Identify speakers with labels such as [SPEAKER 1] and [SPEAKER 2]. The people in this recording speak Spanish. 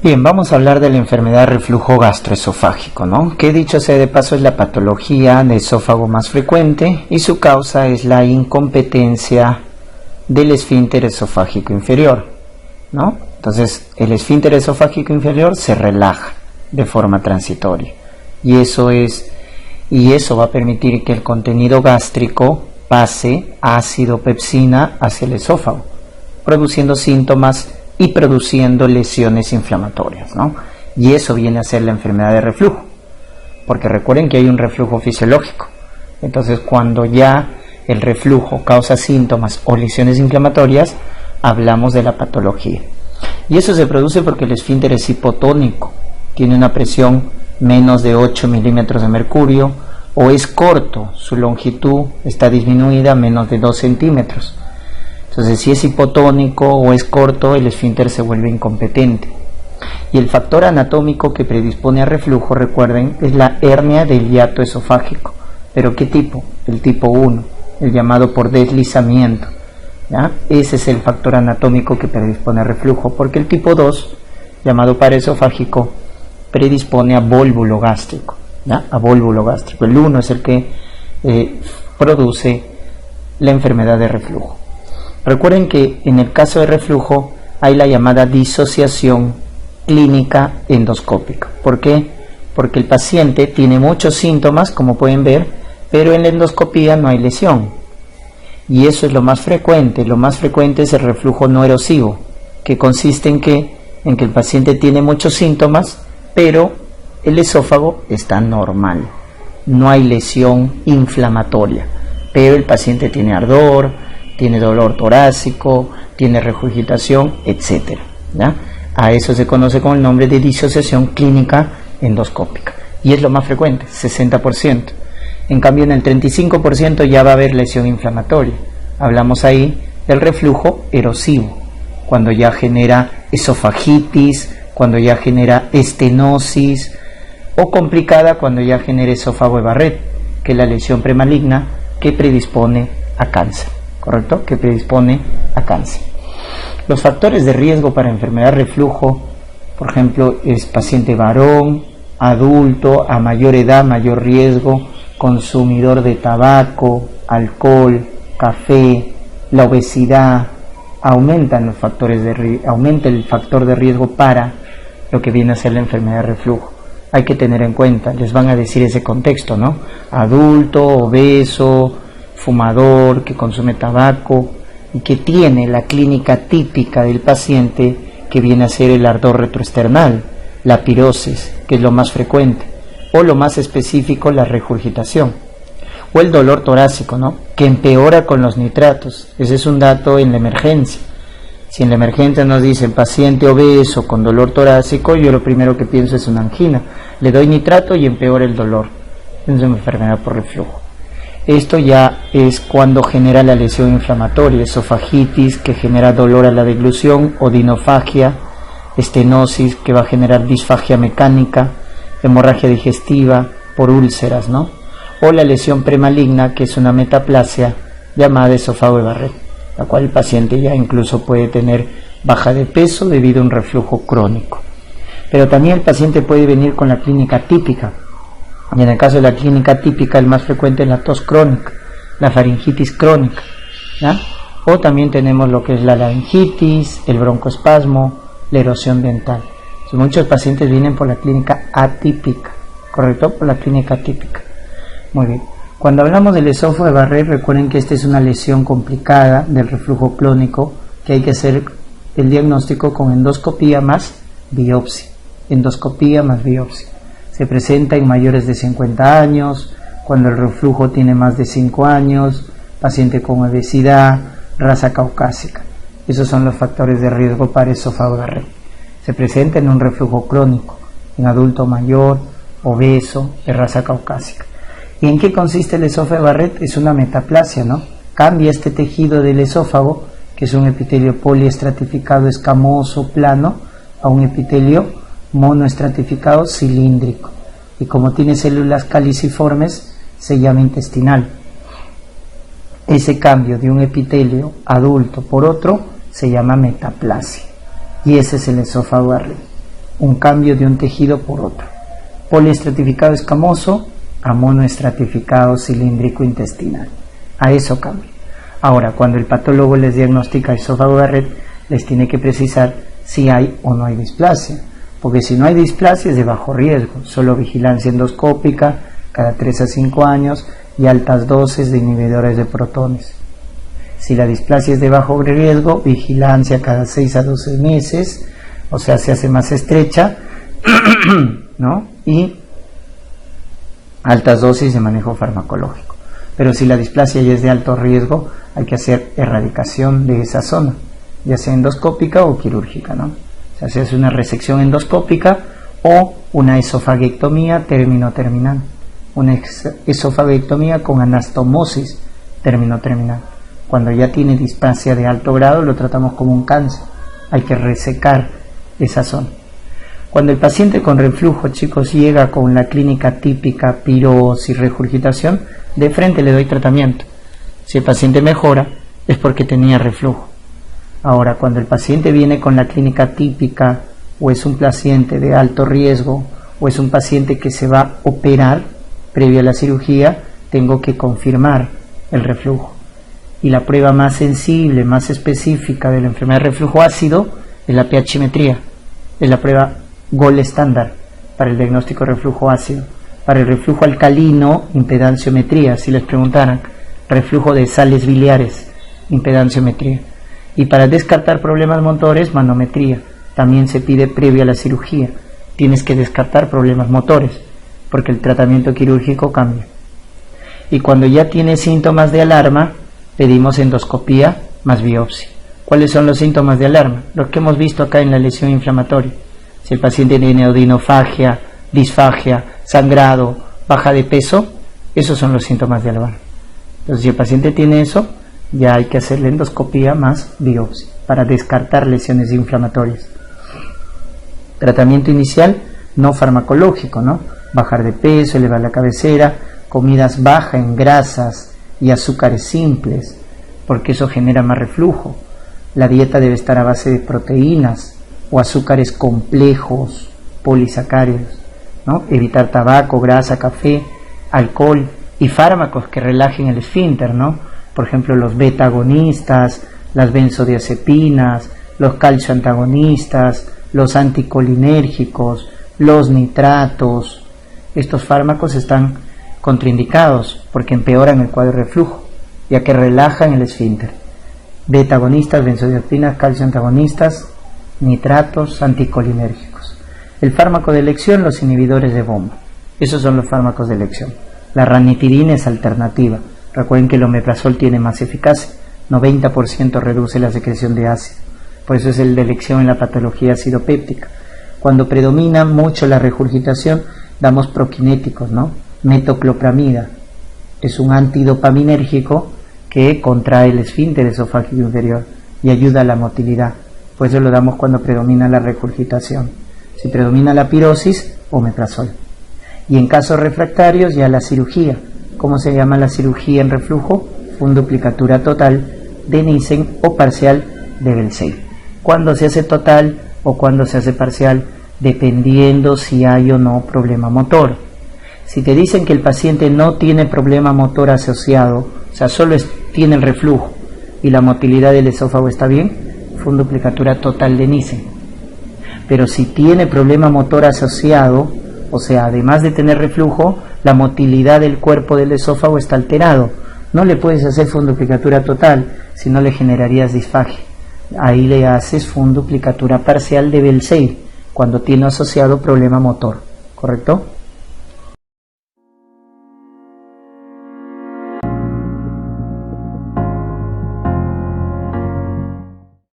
[SPEAKER 1] Bien, vamos a hablar de la enfermedad de reflujo gastroesofágico, ¿no? Que dicho sea de paso es la patología de esófago más frecuente y su causa es la incompetencia del esfínter esofágico inferior, ¿no? Entonces, el esfínter esofágico inferior se relaja de forma transitoria y eso va a permitir que el contenido gástrico pase ácido pepsina hacia el esófago, produciendo síntomas y produciendo lesiones inflamatorias, ¿no? Y eso viene a ser la enfermedad de reflujo, porque recuerden que hay un reflujo fisiológico. Entonces, cuando ya el reflujo causa síntomas o lesiones inflamatorias, hablamos de la patología. Y eso se produce porque el esfínter es hipotónico, tiene una presión menos de 8 milímetros de mercurio, o es corto, su longitud está disminuida a menos de 2 centímetros. Entonces, si es hipotónico o es corto, el esfínter se vuelve incompetente. Y el factor anatómico que predispone a reflujo, recuerden, es la hernia del hiato esofágico. ¿Pero qué tipo? El tipo 1, el llamado por deslizamiento, ¿ya? Ese es el factor anatómico que predispone a reflujo, porque el tipo 2, llamado paraesofágico, predispone a vólvulo gástrico, ¿ya? A vólvulo gástrico. El 1 es el que produce la enfermedad de reflujo. Recuerden que en el caso de reflujo hay la llamada disociación clínica endoscópica. ¿Por qué? Porque el paciente tiene muchos síntomas, como pueden ver, pero en la endoscopía no hay lesión. Y eso es lo más frecuente. Lo más frecuente es el reflujo no erosivo, que consiste en que el paciente tiene muchos síntomas, pero el esófago está normal. No hay lesión inflamatoria, pero el paciente tiene ardor, tiene dolor torácico, tiene regurgitación, etc. ¿Ya? A eso se conoce con el nombre de disociación clínica endoscópica. Y es lo más frecuente, 60%. En cambio, en el 35% ya va a haber lesión inflamatoria. Hablamos ahí del reflujo erosivo, cuando ya genera esofagitis, cuando ya genera estenosis, o complicada cuando ya genera esófago de Barrett, que es la lesión premaligna que predispone a cáncer. ¿Correcto? Que predispone a cáncer. Los factores de riesgo para enfermedad de reflujo, por ejemplo, es paciente varón, adulto, a mayor edad, mayor riesgo, consumidor de tabaco, alcohol, café, la obesidad, aumenta el factor de riesgo para lo que viene a ser la enfermedad de reflujo. Hay que tener en cuenta, les van a decir ese contexto, ¿no? Adulto, obeso, fumador, que consume tabaco y que tiene la clínica típica del paciente, que viene a ser el ardor retroesternal, la pirosis, que es lo más frecuente, o lo más específico, la regurgitación, o el dolor torácico, ¿no? Que empeora con los nitratos. Ese es un dato en la emergencia. Si en la emergencia nos dicen paciente obeso con dolor torácico, yo lo primero que pienso es una angina. Le doy nitrato y empeora el dolor. Es una enfermedad por reflujo. Esto ya es cuando genera la lesión inflamatoria, esofagitis, que genera dolor a la deglución, odinofagia, estenosis, que va a generar disfagia mecánica, hemorragia digestiva por úlceras, ¿no? O la lesión premaligna, que es una metaplasia llamada esófago de Barrett, la cual el paciente ya incluso puede tener baja de peso debido a un reflujo crónico. Pero también el paciente puede venir con la clínica típica. Y en el caso de la clínica típica, el más frecuente es la tos crónica, la faringitis crónica, ¿ya? O también tenemos lo que es la laringitis, el broncoespasmo, la erosión dental. Entonces, muchos pacientes vienen por la clínica atípica, ¿correcto? Por la clínica típica. Muy bien. Cuando hablamos del esófago de Barrett, recuerden que esta es una lesión complicada del reflujo crónico, que hay que hacer el diagnóstico con endoscopía más biopsia. Endoscopía más biopsia. Se presenta en mayores de 50 años, cuando el reflujo tiene más de 5 años, paciente con obesidad, raza caucásica. Esos son los factores de riesgo para esófago de Barrett. Se presenta en un reflujo crónico, en adulto mayor, obeso, de raza caucásica. ¿Y en qué consiste el esófago de Barrett? Es una metaplasia, ¿no? Cambia este tejido del esófago, que es un epitelio poliestratificado escamoso, plano, a un epitelio monoestratificado cilíndrico, y como tiene células caliciformes se llama intestinal. Ese cambio de un epitelio adulto por otro se llama metaplasia, y ese es el esófago de Barrett. un cambio de un tejido por otro. Poliestratificado escamoso a monoestratificado cilíndrico intestinal. A eso cambia. Ahora, cuando el patólogo les diagnostica esófago Barrett, les tiene que precisar si hay o no hay displasia, porque si no hay displasia es de bajo riesgo, solo vigilancia endoscópica cada 3 a 5 años y altas dosis de inhibidores de protones. Si la displasia es de bajo riesgo, vigilancia cada 6 a 12 meses, o sea, se hace más estrecha, ¿no? Y altas dosis de manejo farmacológico. Pero si la displasia ya es de alto riesgo, hay que hacer erradicación de esa zona, ya sea endoscópica o quirúrgica, ¿no? O sea, se hace una resección endoscópica o una esofaguectomía término-terminal, una esofaguectomía con anastomosis término-terminal. Cuando ya tiene displasia de alto grado, lo tratamos como un cáncer, hay que resecar esa zona. Cuando el paciente con reflujo, chicos, llega con la clínica típica pirosis, regurgitación, de frente le doy tratamiento. Si el paciente mejora, es porque tenía reflujo. Ahora, cuando el paciente viene con la clínica típica, o es un paciente de alto riesgo, o es un paciente que se va a operar previo a la cirugía, tengo que confirmar el reflujo. Y la prueba más sensible, más específica de la enfermedad de reflujo ácido es la pHmetría, es la prueba gold estándar para el diagnóstico de reflujo ácido. Para el reflujo alcalino, impedanciometría, si les preguntaran, reflujo de sales biliares, impedanciometría. Y para descartar problemas motores, manometría, también se pide previo a la cirugía. Tienes que descartar problemas motores, porque el tratamiento quirúrgico cambia. Y cuando ya tiene síntomas de alarma, pedimos endoscopía más biopsia. ¿Cuáles son los síntomas de alarma? Los que hemos visto acá en la lesión inflamatoria. Si el paciente tiene odinofagia, disfagia, sangrado, baja de peso, esos son los síntomas de alarma. Entonces, si el paciente tiene eso, ya hay que hacerle endoscopía más biopsia para descartar lesiones inflamatorias. Tratamiento inicial no farmacológico, ¿no? Bajar de peso, elevar la cabecera, comidas bajas en grasas y azúcares simples, porque eso genera más reflujo. La dieta debe estar a base de proteínas o azúcares complejos, polisacáridos, ¿no? Evitar tabaco, grasa, café, alcohol y fármacos que relajen el esfínter, ¿no? Por ejemplo, los beta-agonistas, las benzodiazepinas, los calcio-antagonistas, los anticolinérgicos, los nitratos. Estos fármacos están contraindicados porque empeoran el cuadro de reflujo, ya que relajan el esfínter. Beta-agonistas, benzodiazepinas, calcio-antagonistas, nitratos, anticolinérgicos. El fármaco de elección, los inhibidores de bomba. Esos son los fármacos de elección. La ranitidina es alternativa. Recuerden que el omeprazol tiene más eficacia, 90% reduce la secreción de ácido. Por eso es el de elección en la patología acidopéptica. Cuando predomina mucho la regurgitación, damos prokinéticos, ¿no? Metoclopramida es un antidopaminérgico que contrae el esfínter esofágico inferior y ayuda a la motilidad. Por eso lo damos cuando predomina la regurgitación. Si predomina la pirosis, omeprazol. Y en casos refractarios, ya la cirugía. ¿Cómo se llama la cirugía en reflujo? Funduplicatura total de Nissen o parcial de Belsay. ¿Cuándo se hace total o cuándo se hace parcial? Dependiendo si hay o no problema motor. Si te dicen que el paciente no tiene problema motor asociado, o sea, solo tiene el reflujo y la motilidad del esófago está bien, funduplicatura total de Nissen. Pero si tiene problema motor asociado, o sea, además de tener reflujo, la motilidad del cuerpo del esófago está alterado, no le puedes hacer funduplicatura total, si no le generarías disfagia. Ahí le haces funduplicatura parcial de Belsay, cuando tiene asociado problema motor, ¿correcto?